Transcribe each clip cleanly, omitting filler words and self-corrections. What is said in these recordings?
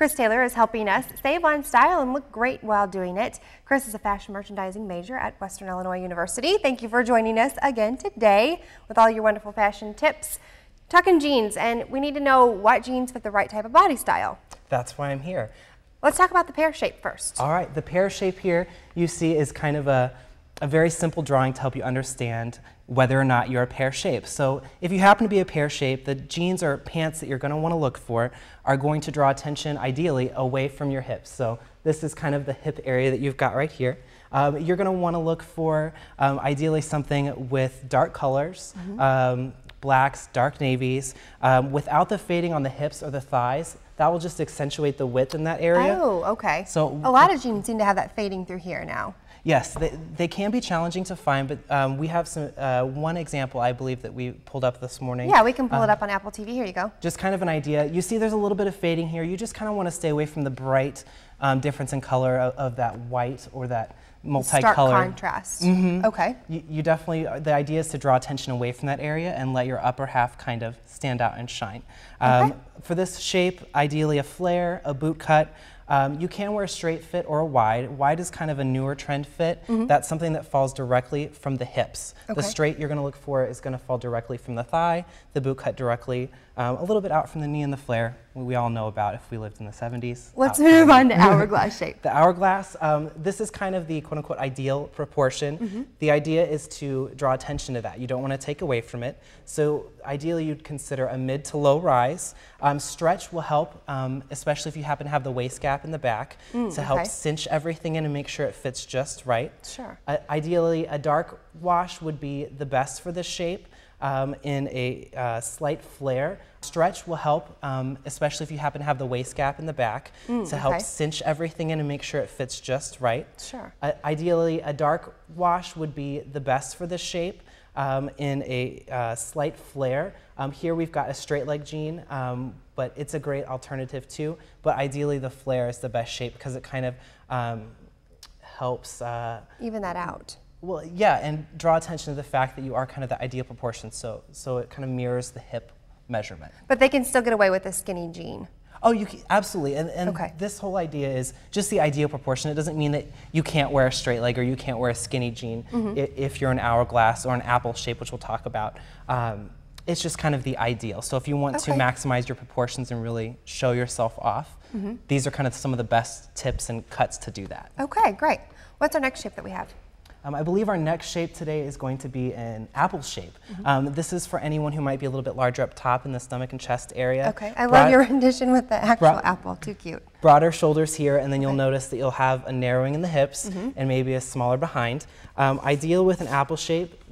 Chris Taylor is helping us save on style and look great while doing it. Chris is a fashion merchandising major at Western Illinois University. Thank you for joining us again today with all your wonderful fashion tips. Talking jeans, and we need to know what jeans fit the right type of body style. That's why I'm here. Let's talk about the pear shape first. All right, the pear shape here you see is kind of a very simple drawing to help you understand whether or not you're a pear shape. So if you happen to be a pear shape, the jeans or pants that you're going to want to look for are going to draw attention ideally away from your hips. So this is kind of the hip area that you've got right here. You're going to want to look for ideally something with dark colors, blacks, dark navies, without the fading on the hips or the thighs. That will just accentuate the width in that area. Oh, okay. So a lot of jeans seem to have that fading through here now. Yes, they can be challenging to find, but we have some one example I believe that we pulled up this morning. Yeah, we can pull it up on Apple TV. Here you go. Just kind of an idea. You see there's a little bit of fading here. You just kind of want to stay away from the bright difference in color of that white or that multicolor. Stark contrast. Okay. You definitely, the idea is to draw attention away from that area and let your upper half kind of stand out and shine. Okay. For this shape, ideally a flare, a boot cut. You can wear a straight fit or a wide. Wide is kind of a newer trend fit. That's something that falls directly from the hips. Okay. The straight you're going to look for is going to fall directly from the thigh. The boot cut directly a little bit out from the knee, and the flare we all know about if we lived in the 70s. Let's move on to hourglass shape. The hourglass, this is kind of the quote-unquote ideal proportion. The idea is to draw attention to that. You don't want to take away from it. So ideally you'd consider a mid to low rise. Stretch will help, especially if you happen to have the waist gap in the back, to help cinch everything in and make sure it fits just right. Sure. Ideally, a dark wash would be the best for this shape. In a slight flare. Stretch will help, especially if you happen to have the waist gap in the back, to help cinch everything in and make sure it fits just right. Sure. Ideally, a dark wash would be the best for this shape. In a slight flare. Here we've got a straight leg jean, but it's a great alternative too. But ideally the flare is the best shape because it kind of helps even that out. Well, yeah, and draw attention to the fact that you are kind of the ideal proportion, so it kind of mirrors the hip measurement. But they can still get away with a skinny jean. Oh, you can, absolutely, and this whole idea is just the ideal proportion. It doesn't mean that you can't wear a straight leg or you can't wear a skinny jean if you're an hourglass or an apple shape, which we'll talk about. It's just kind of the ideal. So if you want to maximize your proportions and really show yourself off, these are kind of some of the best tips and cuts to do that. Okay, great. What's our next shape that we have? I believe our next shape today is going to be an apple shape. This is for anyone who might be a little bit larger up top in the stomach and chest area. Okay, I love your rendition with the actual apple, too cute. Broader shoulders here, and then you'll notice that you'll have a narrowing in the hips and maybe a smaller behind. Ideal with an apple shape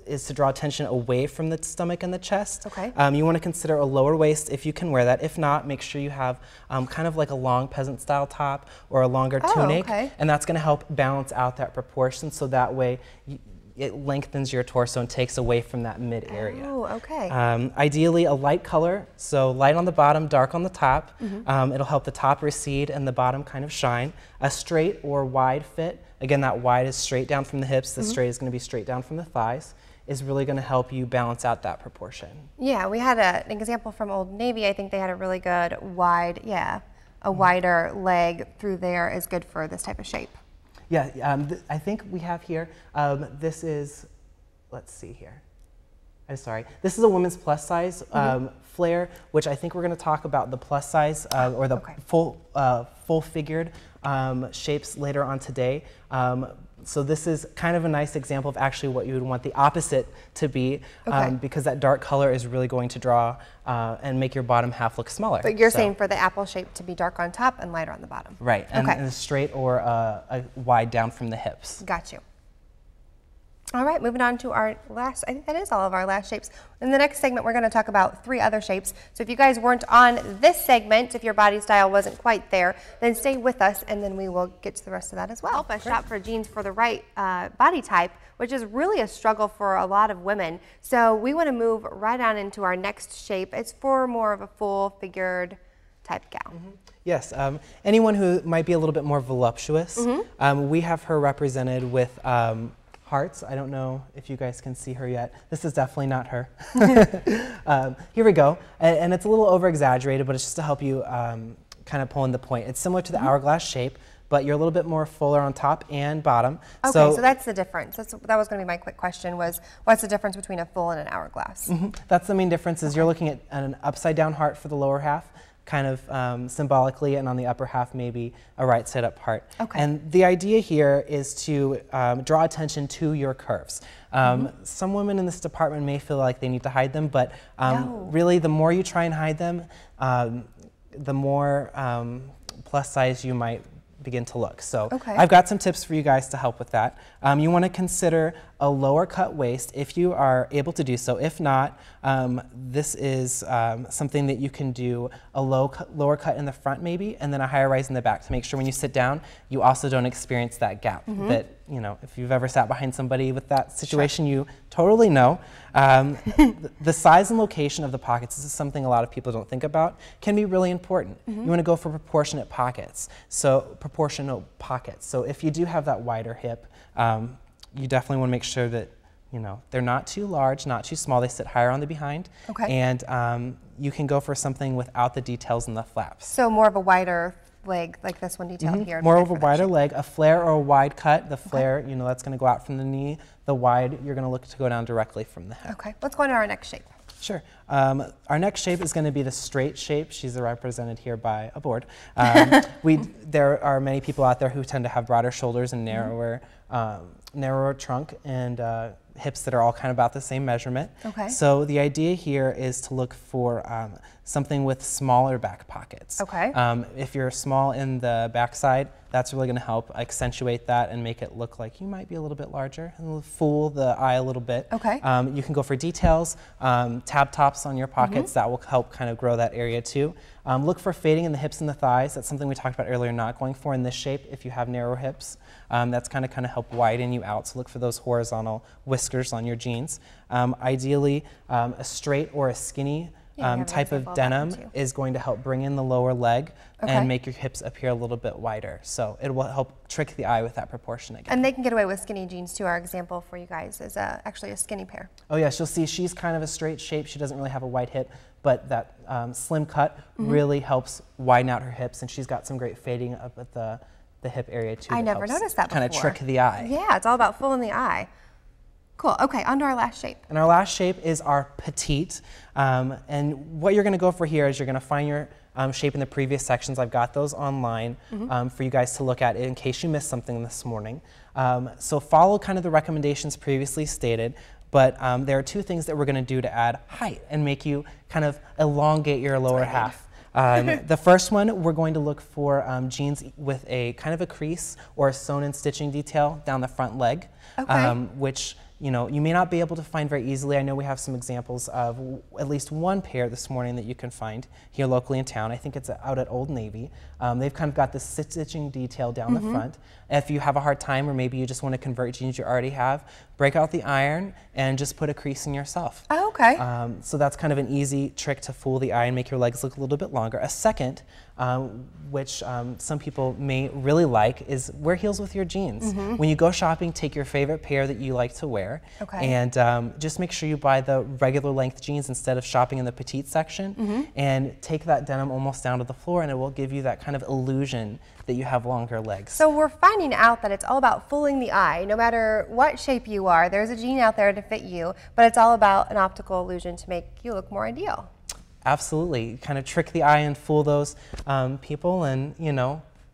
is to draw attention away from the stomach and the chest. Okay. You want to consider a lower waist if you can wear that. If not, make sure you have kind of like a long peasant style top or a longer tunic, and that's going to help balance out that proportion so that way it lengthens your torso and takes away from that mid area. Oh, okay. Ideally a light color, so light on the bottom, dark on the top. It'll help the top recede and the bottom kind of shine. A straight or wide fit, again that wide is straight down from the hips, the straight is going to be straight down from the thighs, is really going to help you balance out that proportion. Yeah, we had an example from Old Navy. I think they had a really good wide, a wider leg through there is good for this type of shape. Yeah, I think we have here, this is, let's see here. I'm sorry, this is a women's plus size flare, which I think we're going to talk about the plus size or the full figured shapes later on today. So this is kind of a nice example of actually what you would want the opposite to be, because that dark color is really going to draw and make your bottom half look smaller. But you're saying for the apple shape to be dark on top and lighter on the bottom. Right, and a straight or a wide down from the hips. Got you. All right, moving on to our last, I think that is all of our last shapes. In the next segment, we're going to talk about 3 other shapes. So if you guys weren't on this segment, if your body style wasn't quite there, then stay with us and then we will get to the rest of that as well. Help us shop for jeans for the right body type, which is really a struggle for a lot of women. So we want to move right on into our next shape. It's for more of a full figured type gal. Yes, anyone who might be a little bit more voluptuous, we have her represented with hearts. I don't know if you guys can see her yet. This is definitely not her. Here we go. And it's a little over exaggerated, but it's just to help you kind of pulling the point. It's similar to the hourglass shape, but you're a little bit more fuller on top and bottom. Okay, so that's the difference. That was going to be my quick question, was what's the difference between a full and an hourglass? That's the main difference, is you're looking at an upside down heart for the lower half, kind of symbolically, and on the upper half maybe a right side up heart. Okay. And the idea here is to draw attention to your curves. Some women in this department may feel like they need to hide them, but really the more you try and hide them, the more plus size you might begin to look. So I've got some tips for you guys to help with that. You want to consider a lower cut waist if you are able to do so. If not, this is something that you can do a lower cut in the front maybe, and then a higher rise in the back to make sure when you sit down, you also don't experience that gap that, you know, if you've ever sat behind somebody with that situation, you totally know. The size and location of the pockets, this is something a lot of people don't think about, can be really important. You want to go for proportionate pockets. So if you do have that wider hip, you definitely want to make sure that, you know, they're not too large, not too small. They sit higher on the behind. And you can go for something without the details in the flaps. So more of a wider leg, like this one detailed here. More of a wider leg, a flare or a wide cut. The flare, you know, that's going to go out from the knee. The wide, you're going to look to go down directly from the hip. Okay, let's go into our next shape. Sure. Our next shape is going to be the straight shape. She's represented here by a board. There are many people out there who tend to have broader shoulders and narrower trunk and hips that are all kind of about the same measurement. So the idea here is to look for something with smaller back pockets. If you're small in the backside, that's really going to help accentuate that and make it look like you might be a little bit larger and fool the eye a little bit. You can go for details, tab tops on your pockets. That will help kind of grow that area too. Look for fading in the hips and the thighs. That's something we talked about earlier, not going for in this shape if you have narrow hips. That's kind of help widen you out. So look for those horizontal whiskers on your jeans. Ideally, a straight or a skinny type of denim is going to help bring in the lower leg and make your hips appear a little bit wider. So it will help trick the eye with that proportion again. And they can get away with skinny jeans too. Our example for you guys is actually a skinny pair. Oh yes, you'll see she's kind of a straight shape. She doesn't really have a wide hip, but that slim cut really helps widen out her hips, and she's got some great fading up at the hip area too. I never noticed that before. Kind of trick the eye. Yeah, it's all about fooling the eye. Cool. Okay, on to our last shape. And our last shape is our petite. And what you're going to go for here is you're going to find your shape in the previous sections. I've got those online for you guys to look at in case you missed something this morning. So follow kind of the recommendations previously stated, but there are two things that we're going to do to add height and make you kind of elongate your lower half. The first one, we're going to look for jeans with a kind of a crease or a sewn-in stitching detail down the front leg, which you may not be able to find very easily. I know we have some examples of at least one pair this morning that you can find here locally in town. I think it's out at Old Navy. They've kind of got this stitching detail down the front. If you have a hard time, or maybe you just want to convert jeans you already have, break out the iron and just put a crease in yourself. So that's kind of an easy trick to fool the eye and make your legs look a little bit longer. A second, which some people may really like, is wear heels with your jeans. When you go shopping, take your favorite pair that you like to wear, and just make sure you buy the regular length jeans instead of shopping in the petite section, and take that denim almost down to the floor, and it will give you that kind of illusion that you have longer legs. So we're finding out that it's all about fooling the eye. No matter what shape you are, there's a jean out there to fit you, but it's all about an optical illusion to make you look more ideal. Absolutely. Kind of trick the eye and fool those people, and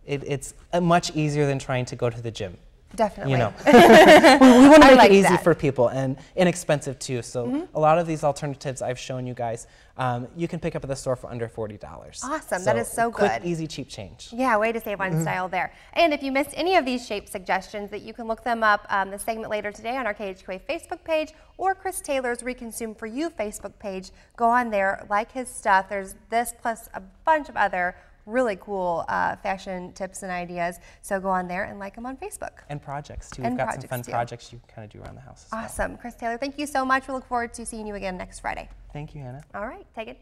it's much easier than trying to go to the gym. Definitely. We want to make it easy for people and inexpensive too. So a lot of these alternatives I've shown you guys, you can pick up at the store for under $40. Awesome. That is so good. Quick, easy, cheap change. Yeah, way to save on style there. And if you missed any of these shape suggestions, that you can look them up the segment later today on our KHQA Facebook page or Chris Taylor's Reconsume For You Facebook page. Go on there, like his stuff. There's this plus a bunch of other really cool fashion tips and ideas. So go on there and like them on Facebook. And projects too. We've got some fun projects you can kind of do around the house. Awesome. Chris Taylor, thank you so much. We look forward to seeing you again next Friday. Thank you, Hannah. All right, take it.